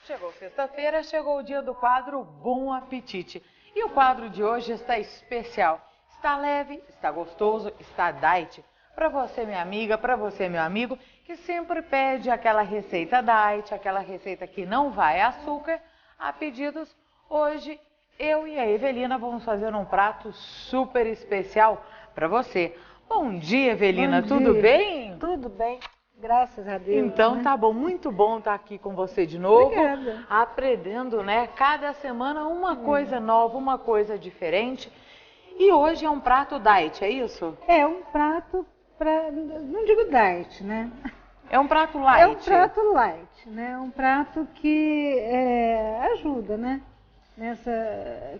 Chegou sexta-feira, chegou o dia do quadro Bom Apetite. E o quadro de hoje está especial. Está leve, está gostoso, está diet. Para você, minha amiga, para você, meu amigo, que sempre pede aquela receita diet, aquela receita que não vai açúcar, a pedidos. Hoje, eu e a Evelina vamos fazer um prato super especial para você. Bom dia, Evelina, Bom tudo dia. bem? Tudo bem, graças a Deus. Então tá bom, muito bom estar aqui com você de novo. Obrigada. Aprendendo, né? Cada semana uma coisa nova, uma coisa diferente. E hoje é um prato diet, é isso? É um prato para, não digo diet, né? É um prato light. É um prato light, né? Um prato que ajuda, né? Nessa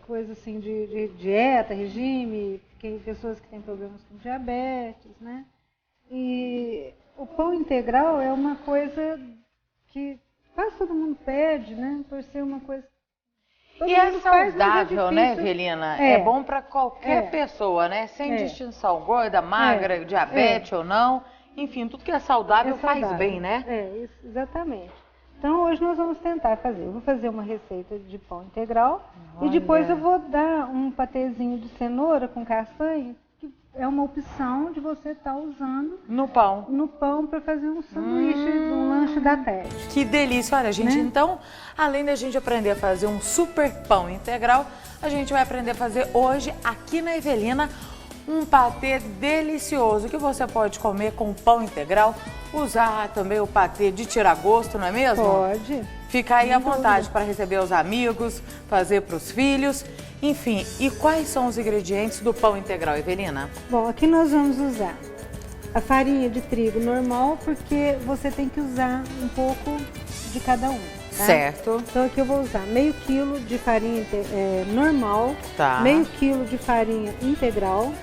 coisa assim de dieta, regime, pessoas que têm problemas com diabetes, né? E o pão integral é uma coisa que quase todo mundo pede, né? Por ser uma coisa... E é saudável, né, Evelina? É bom para qualquer pessoa, né? Sem distinção, gorda, magra, diabetes ou não. Enfim, tudo que é saudável, faz bem, né? Isso, exatamente. Então hoje nós vamos tentar fazer. Eu vou fazer uma receita de pão integral. Olha. E depois eu vou dar um patezinho de cenoura com castanha, que é uma opção de você estar usando no pão. No pão para fazer um sanduíche, um lanche da tarde. Que delícia! Olha, gente, então, além da gente aprender a fazer um super pão integral, a gente vai aprender a fazer hoje, aqui na Evelina, um patê delicioso que você pode comer com pão integral, usar também o patê de tirar gosto, não é mesmo? Pode. Fica aí à vontade para receber os amigos, fazer para os filhos, enfim. E quais são os ingredientes do pão integral, Evelina? Bom, aqui nós vamos usar a farinha de trigo normal, porque você tem que usar um pouco de cada um. Tá? Certo. Então aqui eu vou usar meio quilo de farinha normal, tá. Meio quilo de farinha integral,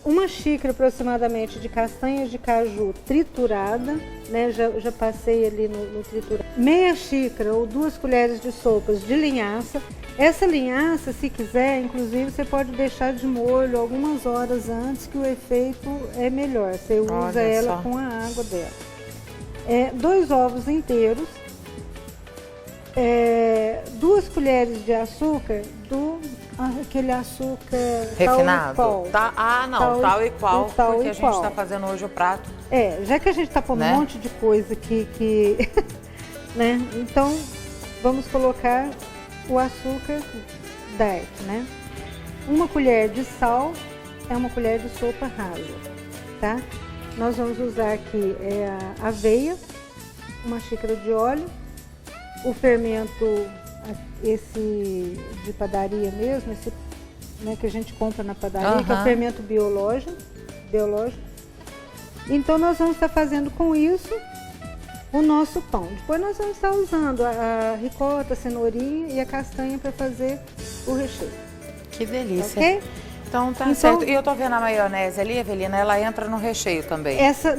uma xícara aproximadamente de castanhas de caju triturada, né? Já passei ali no triturador. Meia xícara ou 2 colheres de sopas de linhaça. Essa linhaça, se quiser, inclusive, você pode deixar de molho algumas horas antes, que o efeito é melhor. Você usa ela com a água dela. 2 ovos inteiros, 2 colheres de açúcar aquele açúcar refinado. Tal e qual. Tal e qual, porque a gente está fazendo hoje o prato. Já que a gente está pondo um monte de coisa que né? Então, vamos colocar o açúcar diet, né? 1 colher de sal, 1 colher de sopa rasa, tá? Nós vamos usar aqui a aveia, 1 xícara de óleo, o fermento, esse de padaria mesmo, esse, né, que a gente compra na padaria, que é o fermento biológico. Então nós vamos estar fazendo com isso o nosso pão. Depois nós vamos estar usando a ricota, a cenourinha e a castanha para fazer o recheio. Que delícia. Ok? Então tá certo. E eu tô vendo a maionese ali, Evelina, ela entra no recheio também. Essa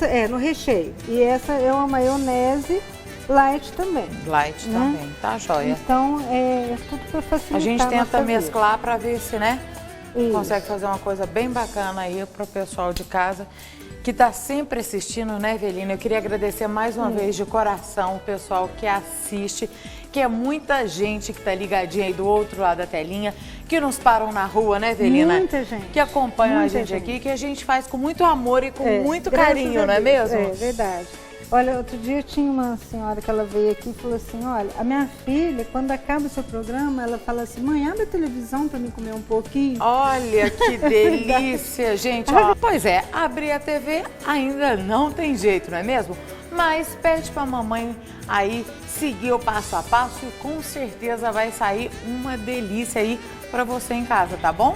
é no recheio. E essa é uma maionese light também. Light também, tá joia. Então é tudo para facilitar. A gente tenta mesclar para ver se, né, Isso. consegue fazer uma coisa bem bacana aí pro pessoal de casa que está sempre assistindo, né, Evelina? Eu queria agradecer mais uma vez de coração o pessoal que assiste, que é muita gente que está ligadinha aí do outro lado da telinha, que nos param na rua, né, Evelina? Muita gente. Que acompanham a gente aqui, que a gente faz com muito amor e com muito carinho, não é mesmo? É verdade. Olha, outro dia tinha uma senhora que ela veio aqui e falou assim, olha, a minha filha, quando acaba o seu programa, ela fala assim, mãe, abre a televisão para mim comer um pouquinho. Olha que delícia, gente. Ó, pois é, abrir a TV ainda não tem jeito, não é mesmo? Mas pede para a mamãe aí seguir o passo a passo e com certeza vai sair uma delícia aí para você em casa, tá bom?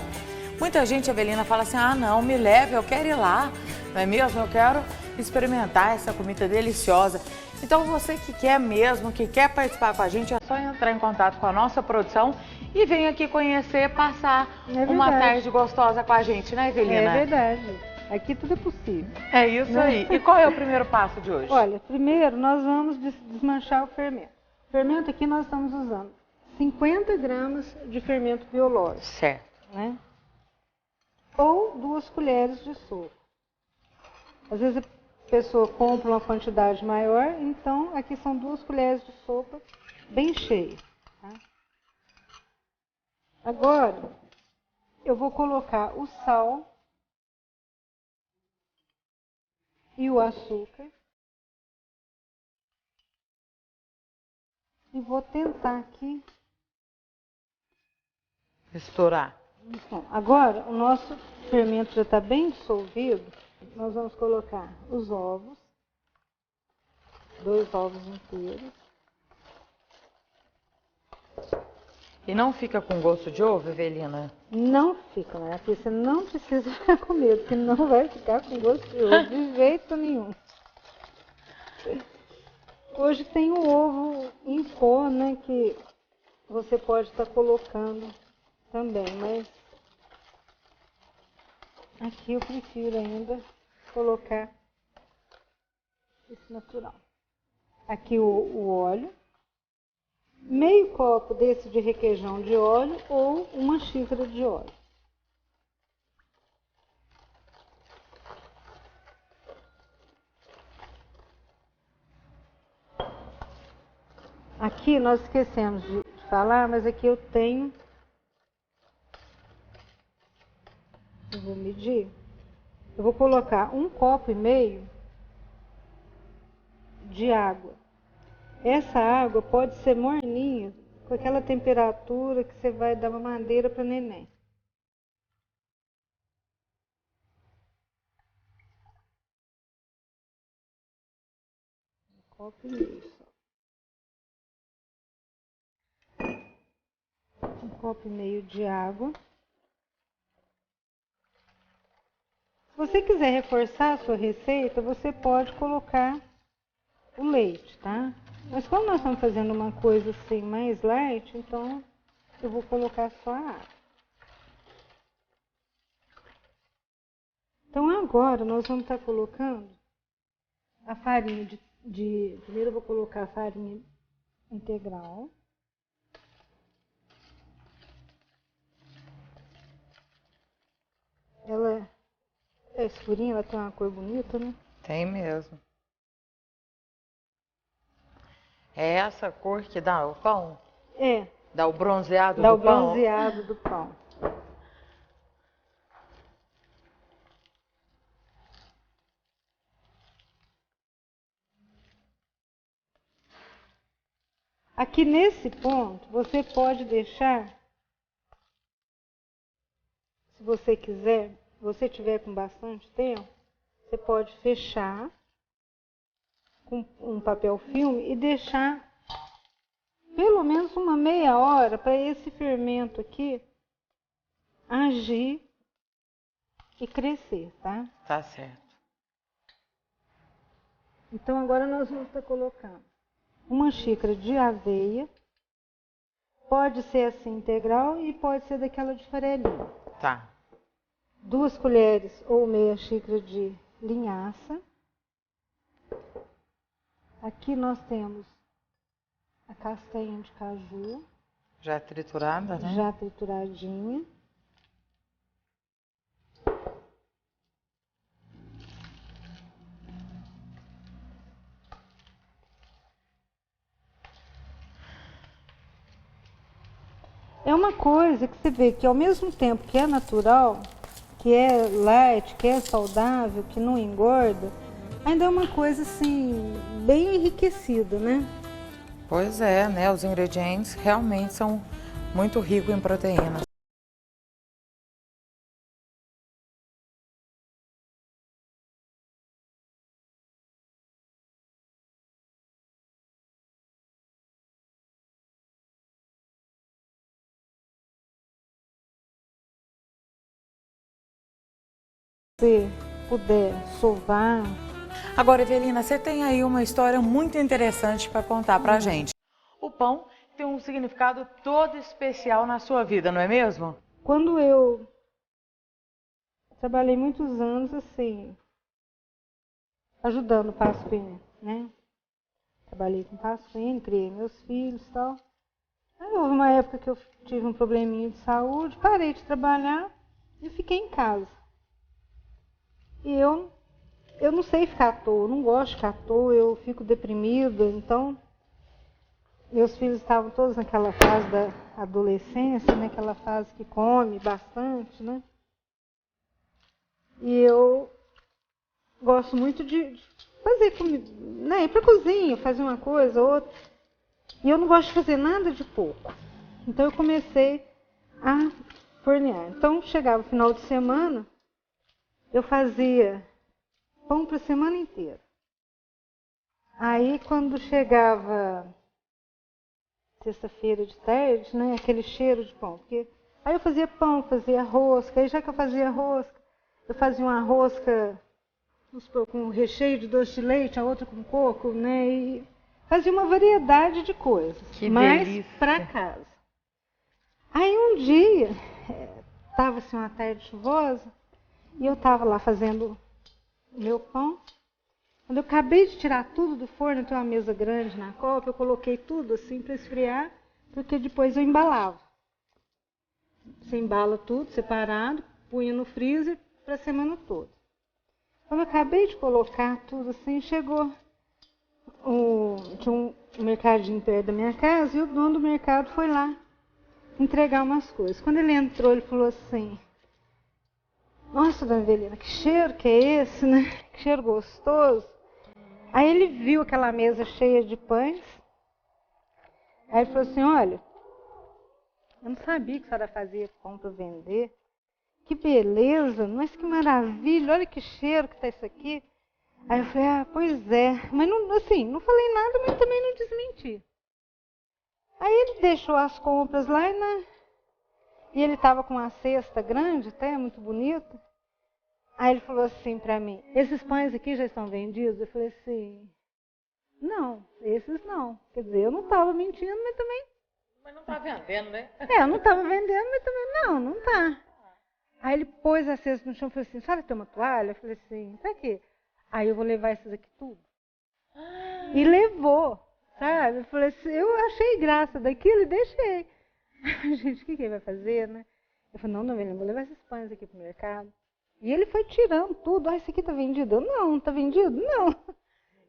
Muita gente, Evelina, fala assim, ah não, me leve, eu quero ir lá, não é mesmo? Eu quero experimentar essa comida deliciosa. Então você que quer mesmo, que quer participar com a gente, é só entrar em contato com a nossa produção e vir aqui conhecer, passar uma tarde gostosa com a gente, né, Evelina? É verdade. Aqui tudo é possível. É isso aí. E qual é o primeiro passo de hoje? Olha, primeiro nós vamos desmanchar o fermento. O fermento aqui nós estamos usando 50 gramas de fermento biológico. Certo. Né? Ou 2 colheres de sopa. Às vezes a pessoa compra uma quantidade maior, então aqui são 2 colheres de sopa bem cheias. Tá? Agora, eu vou colocar o sal e o açúcar e vou tentar aqui misturar. Bom, agora o nosso fermento já está bem dissolvido. Nós vamos colocar os ovos, 2 ovos inteiros. E não fica com gosto de ovo, Evelina? Não fica, né? Porque você não precisa ficar com medo, porque não vai ficar com gosto de ovo de jeito nenhum. Hoje tem o ovo em pó, né? Que você pode estar colocando também, mas aqui eu prefiro ainda colocar esse natural. Aqui o óleo, meio copo desse de requeijão de óleo ou uma xícara de óleo. Aqui nós esquecemos de falar, mas aqui eu tenho, eu vou medir, eu vou colocar 1,5 copo de água. Essa água pode ser morninha, com aquela temperatura que você vai dar uma mamadeira para neném. Um copo e meio só. 1,5 copo de água. Se você quiser reforçar a sua receita, você pode colocar o leite, tá? Mas como nós estamos fazendo uma coisa assim mais light, então eu vou colocar só a água. Então agora nós vamos estar colocando a farinha primeiro eu vou colocar a farinha integral. Ela é escurinha, ela tem uma cor bonita, né? Tem mesmo. É essa cor que dá o pão? É. Dá o bronzeado Dá do o pão? bronzeado do pão. Aqui nesse ponto, você pode deixar, se você quiser, se você tiver com bastante tempo, você pode fechar com um papel filme e deixar pelo menos uma meia hora para esse fermento aqui agir e crescer, tá? Tá certo. Então agora nós vamos estar colocando uma xícara de aveia, pode ser assim integral e pode ser daquela de farelinha. Tá. 2 colheres ou meia xícara de linhaça. Aqui nós temos a castanha de caju. Já triturada, né? Já trituradinha. É uma coisa que você vê que ao mesmo tempo que é natural, que é light, que é saudável, que não engorda, ainda é uma coisa assim, bem enriquecida, né? Pois é, né? Os ingredientes realmente são muito ricos em proteínas. Se puder sovar. Agora, Evelina, você tem aí uma história muito interessante para contar pra gente. O pão tem um significado todo especial na sua vida, não é mesmo? Quando eu trabalhei muitos anos assim, ajudando o Pasquim, né? Trabalhei com o Pasquim, criei meus filhos e tal. Aí houve uma época que eu tive um probleminha de saúde, parei de trabalhar e fiquei em casa. E eu eu não sei ficar à toa, eu não gosto de ficar à toa, eu fico deprimida. Então, meus filhos estavam todos naquela fase da adolescência, né? Aquela fase que come bastante, né? E eu gosto muito de fazer comida, né? Ir pra cozinha, fazer uma coisa, outra. E eu não gosto de fazer nada de pouco. Então eu comecei a fornear. Então chegava o final de semana, eu fazia pão para a semana inteira. Aí quando chegava sexta-feira de tarde, né? Aquele cheiro de pão. Porque aí eu fazia pão, fazia rosca. Aí já que eu fazia rosca, eu fazia uma rosca com recheio de doce de leite, a outra com coco, né? E fazia uma variedade de coisas. Que mas delícia. Para casa. Aí um dia, estava assim uma tarde chuvosa, e eu estava lá fazendo o meu pão. Quando eu acabei de tirar tudo do forno, tem uma mesa grande na copa, eu coloquei tudo assim para esfriar, porque depois eu embalava. Você embala tudo separado, punha no freezer para a semana toda. Quando eu acabei de colocar tudo assim, chegou tinha um mercadinho perto da minha casa e o dono do mercado foi lá entregar umas coisas. Quando ele entrou, ele falou assim: nossa, dona Evelina, que cheiro que é esse, né? Que cheiro gostoso. Aí ele viu aquela mesa cheia de pães. Aí ele falou assim: olha, eu não sabia que a senhora fazia pão para vender. Que beleza, mas que maravilha, olha que cheiro que tá isso aqui. Aí eu falei: ah, pois é. Mas não, assim, não falei nada, mas também não desmenti. Aí ele deixou as compras lá e ele estava com uma cesta grande, até muito bonita. Aí ele falou assim para mim: esses pães aqui já estão vendidos? Eu falei assim: não, esses não. Quer dizer, eu não estava mentindo, mas também... Mas não tá vendendo, né? eu não estava vendendo, mas também não tá. Aí ele pôs a cesta no chão e falou assim: sabe, tem uma toalha? Eu falei assim: pra quê? Aí eu vou levar esses aqui tudo. E levou, sabe? Eu falei assim, eu achei graça daquilo e deixei. Gente, o que ele vai fazer, né? Eu falei: não, eu vou levar esses pães aqui pro mercado. E ele foi tirando tudo. Ah, esse aqui tá vendido? Eu, não tá vendido? Não.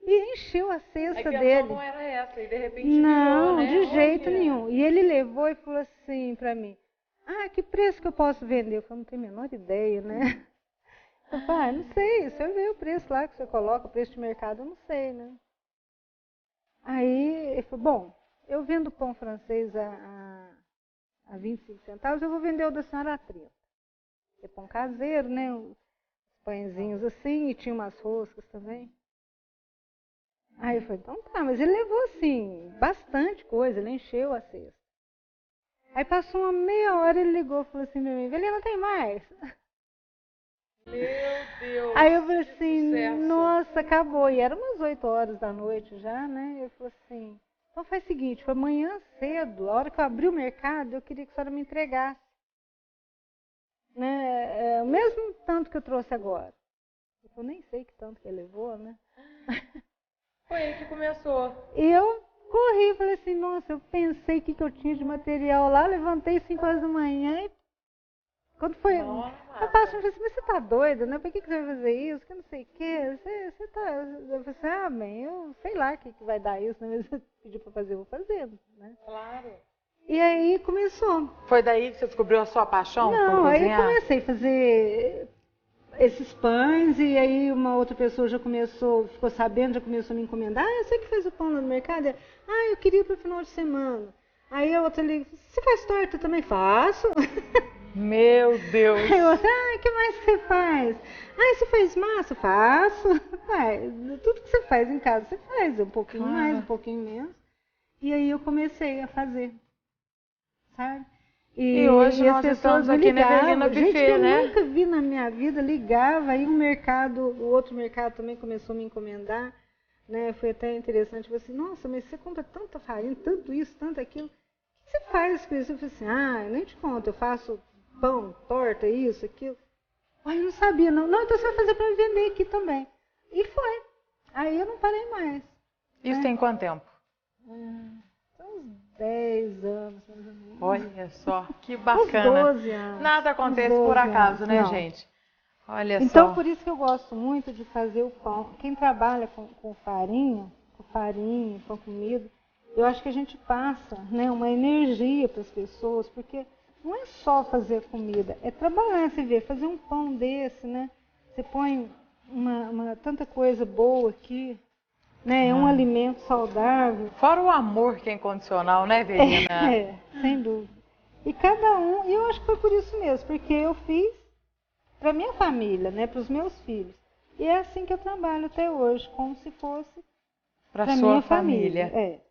E encheu a cesta dele. Não era essa, e de repente não, virou, né? de jeito nenhum. E ele levou e falou assim pra mim: ah, que preço que eu posso vender? Eu falei: não tenho a menor ideia, né? Eu falei: ah, não sei, você vê o preço lá que você coloca, o preço de mercado, eu não sei, né? Aí ele falou: bom, eu vendo pão francês a 25 centavos, eu vou vender o da senhora a 30. É pão caseiro, né? Os pãezinhos assim, e tinha umas roscas também. Aí eu falei: então tá, mas ele levou assim, bastante coisa, ele encheu a cesta. Aí passou uma meia hora, ele ligou e falou assim pra mim: Evelina, tem mais? Meu Deus! Aí eu falei assim: sucesso. nossa, acabou. E era umas 8 horas da noite já, né? Ele falou assim: então faz o seguinte, foi amanhã cedo, a hora que eu abri o mercado, eu queria que a senhora me entregasse. Né? O mesmo tanto que eu trouxe agora. Eu nem sei que tanto que ele levou, né? Foi aí que começou. E eu corri, falei assim: nossa, eu pensei que eu tinha de material lá, levantei 5 horas da manhã e quando foi... Nossa. Eu falei assim: mas você tá doida, né? Por que você vai fazer isso? Que não sei o quê. Você tá... Eu falei assim: ah, bem, eu sei lá o que vai dar isso, né? Mas você pediu pra fazer, eu vou fazer, né? Claro. E aí começou. Foi daí que você descobriu a sua paixão por Não, aí eu cozinhar? comecei a fazer esses pães e aí uma outra pessoa já começou, ficou sabendo, já começou a me encomendar. Ah, você que fez o pão lá no mercado? Ah, eu queria para o final de semana. Aí a outra ali: você faz torta? Eu também faço. Meu Deus! Aí eu falei: ah, o que mais que você faz? Ah, você faz massa? Faço. Tudo que você faz em casa, você faz. Um pouquinho mais, um pouquinho menos. E aí eu comecei a fazer, sabe? E hoje as nós pessoas estamos me aqui na ligavam. Evelina Gente Buffet, que eu né? nunca vi na minha vida, ligava. Aí o outro mercado também começou a me encomendar. Né? Foi até interessante. Eu falei assim: nossa, mas você compra tanta farinha, tanto isso, tanto aquilo. O que você faz com isso? Eu falei assim: ah, eu nem te conto, eu faço pão, torta, isso, aquilo. Ai, eu não sabia, não. Não, então você vai fazer para vender aqui também. E foi. Aí eu não parei mais. Isso tem quanto tempo? Uns 10 anos, mais ou menos. Olha só, que bacana. Uns 12 anos. Nada acontece Uns 12 por acaso, anos. né, Não. gente? Olha Então, só. por isso que eu gosto muito de fazer o pão. Quem trabalha com farinha, pão comido, eu acho que a gente passa, né, uma energia para as pessoas, porque não é só fazer comida, é trabalhar, você vê, fazer um pão desse, né? Você põe tanta coisa boa aqui, né? É um alimento saudável. Fora o amor que é incondicional, né, Evelina? Sem dúvida. E cada um, e eu acho que foi por isso mesmo, porque eu fiz para minha família, né, para os meus filhos. E é assim que eu trabalho até hoje, como se fosse Para para sua minha família. família.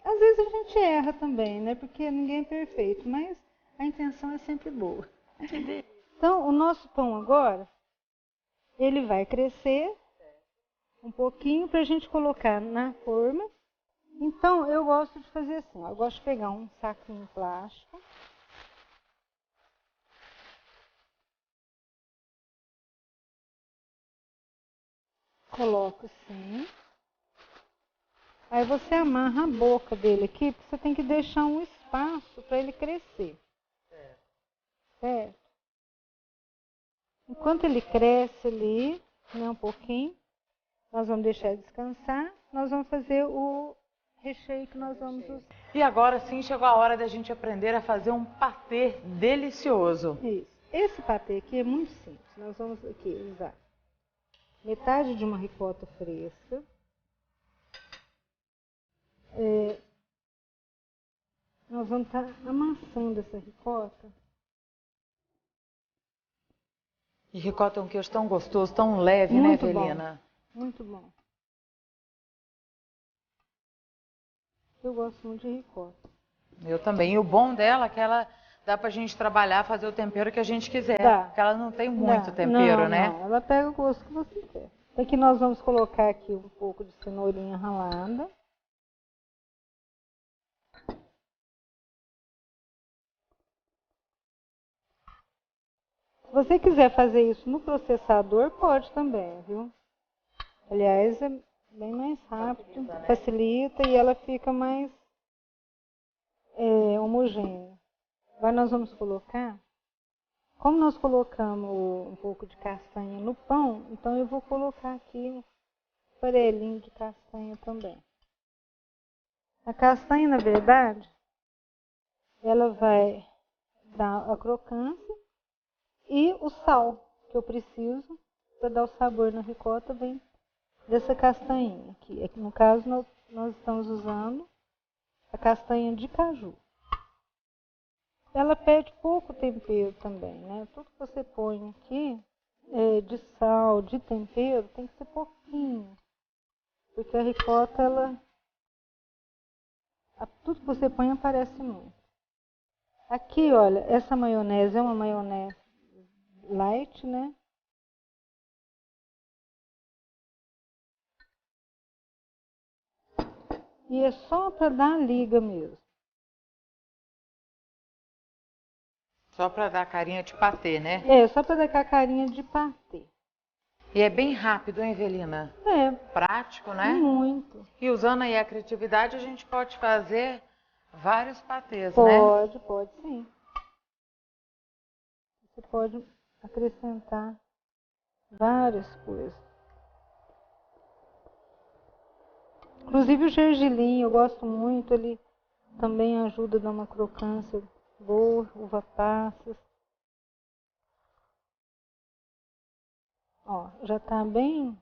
Às vezes a gente erra também, né, porque ninguém é perfeito, mas a intenção é sempre boa. Então, o nosso pão agora, ele vai crescer um pouquinho para a gente colocar na forma. Então, eu gosto de fazer assim, ó, eu gosto de pegar um saquinho plástico. Coloco assim. Aí você amarra a boca dele aqui, porque você tem que deixar um espaço para ele crescer. Certo? Enquanto ele cresce ali, né, um pouquinho, nós vamos deixar ele descansar, nós vamos fazer o recheio que nós vamos usar. E agora sim chegou a hora da gente aprender a fazer um patê delicioso. Isso. Esse patê aqui é muito simples. Nós vamos aqui usar metade de uma ricota fresca. Nós vamos estar amassando essa ricota. E ricota é um queijo tão gostoso, tão leve, Muito né, bom. Evelina? Muito bom. Eu gosto muito de ricota. Eu também. E o bom dela é que ela dá pra gente trabalhar, fazer o tempero que a gente quiser. Dá. Porque ela não tem muito Não, tempero, né? Não, ela pega o gosto que você quer. Aqui nós vamos colocar aqui um pouco de cenourinha ralada. Se você quiser fazer isso no processador, pode também, viu? Aliás, é bem mais rápido, facilita e ela fica mais homogênea. Agora nós vamos colocar, como nós colocamos um pouco de castanha no pão, então eu vou colocar aqui um farelinho de castanha também. A castanha, na verdade, ela vai dar a crocância e o sal que eu preciso para dar o sabor na ricota vem dessa castanhinha aqui. Aqui no caso, nós estamos usando a castanha de caju. Ela pede pouco tempero também, né? Tudo que você põe aqui de sal, de tempero, tem que ser pouquinho. Porque a ricota, tudo que você põe aparece muito. Aqui, olha, essa maionese é uma maionese light, né? E é só para dar liga mesmo. Só pra dar carinha de patê, né? Só para dar a carinha de patê. E é bem rápido, hein, Evelina? Prático, né? Muito. E usando aí a criatividade, a gente pode fazer vários patês, né? Pode sim. Você pode acrescentar várias coisas. Inclusive o gergelim, eu gosto muito, ele também ajuda a dar uma crocância boa, uva passas. Ó, já tá bem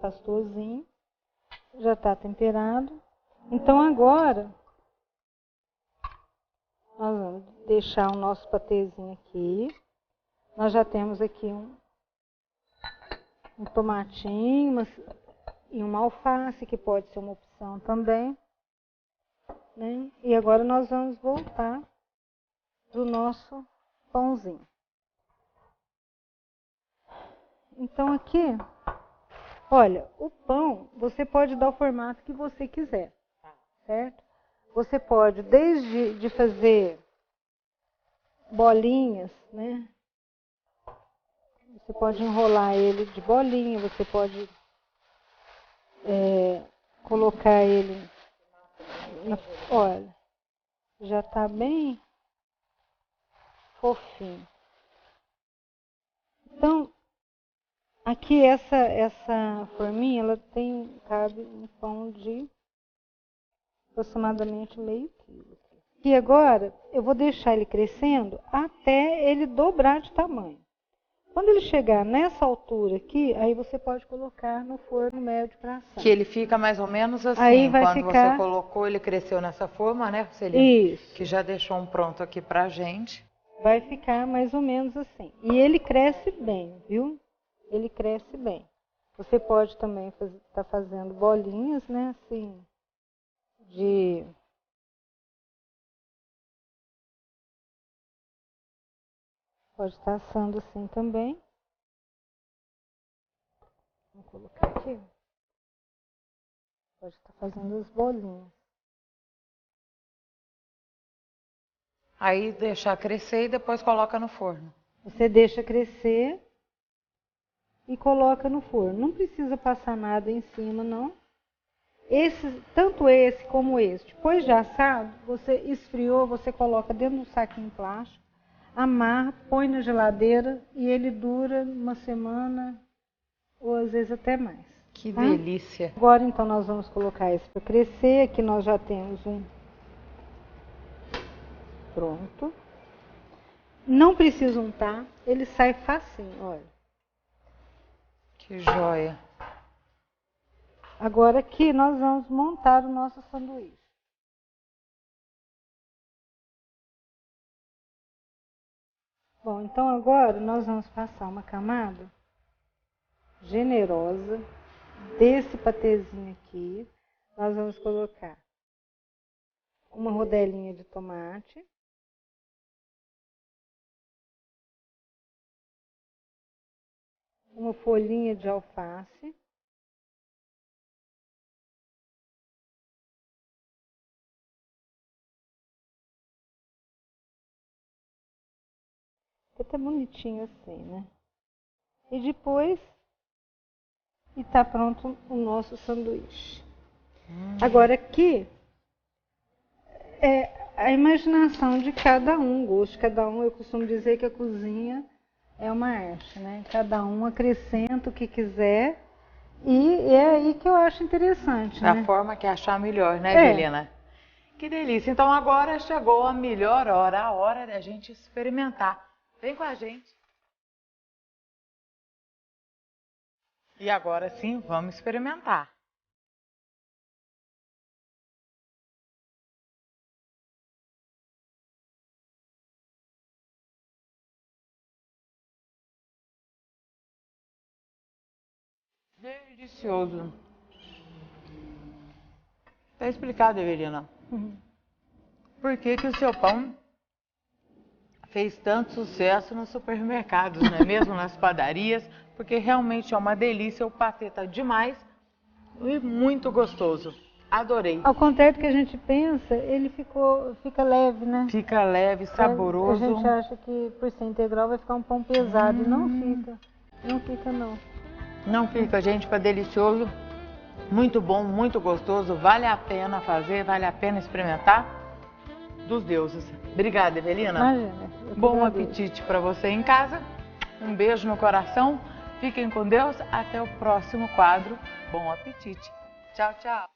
pastosinho, já tá temperado. Então agora, nós vamos deixar o nosso patezinho aqui. Nós já temos aqui um tomatinho e uma alface, que pode ser uma opção também. Né? E agora nós vamos voltar do nosso pãozinho. Então aqui, olha, o pão você pode dar o formato que você quiser, certo? Você pode desde de fazer bolinhas, né? Você pode enrolar ele de bolinha, você pode colocar ele olha, já tá bem fofinho. Então, aqui essa forminha, ela cabe um pão de aproximadamente meio quilo. E agora, eu vou deixar ele crescendo até ele dobrar de tamanho. Quando ele chegar nessa altura aqui, aí você pode colocar no forno médio para assar. Que ele fica mais ou menos assim, aí vai quando ficar... você colocou, ele cresceu nessa forma, né, Celina? Isso. Que já deixou um pronto aqui pra gente. Vai ficar mais ou menos assim. E ele cresce bem, viu? Ele cresce bem. Você pode também estar fazendo bolinhas, né, assim, Pode estar assando assim também. Vou colocar aqui. Pode estar fazendo as bolinhas. Aí deixar crescer e depois coloca no forno. Você deixa crescer e coloca no forno. Não precisa passar nada em cima, não. Tanto esse como esse. Depois de assado, você esfriou, você coloca dentro de um saquinho plástico, amarra, põe na geladeira e ele dura uma semana ou às vezes até mais. Que delícia! Agora então nós vamos colocar esse para crescer. Aqui nós já temos um pronto. Não precisa untar, ele sai facinho, olha. Que joia! Agora aqui nós vamos montar o nosso sanduíche. Bom, então agora nós vamos passar uma camada generosa desse patezinho aqui. Nós vamos colocar uma rodelinha de tomate. Uma folhinha de alface. Fica até bonitinho assim, né? E depois, tá pronto o nosso sanduíche. Agora aqui, é a imaginação de cada um, o gosto de cada um. Eu costumo dizer que a cozinha é uma arte, né? Cada um acrescenta o que quiser e é aí que eu acho interessante, né? Da forma que achar melhor, né, Evelina? Que delícia! Então agora chegou a melhor hora, a hora da gente experimentar. Vem com a gente. E agora sim, vamos experimentar. Delicioso. Tá explicado, Evelina. Por que o seu pão fez tanto sucesso nos supermercados, não é mesmo? Nas padarias, porque realmente é uma delícia, o patê tá demais e muito gostoso. Adorei. Ao contrário do que a gente pensa, ele fica leve, né? Fica leve, saboroso. A gente acha que por ser integral vai ficar um pão pesado e não fica. Não fica, não. Não fica, gente, fica delicioso. Muito bom, muito gostoso. Vale a pena fazer, vale a pena experimentar. Dos deuses. Obrigada, Evelina. Imagina. Bom apetite para você em casa. Um beijo no coração. Fiquem com Deus. Até o próximo quadro. Bom apetite. Tchau, tchau.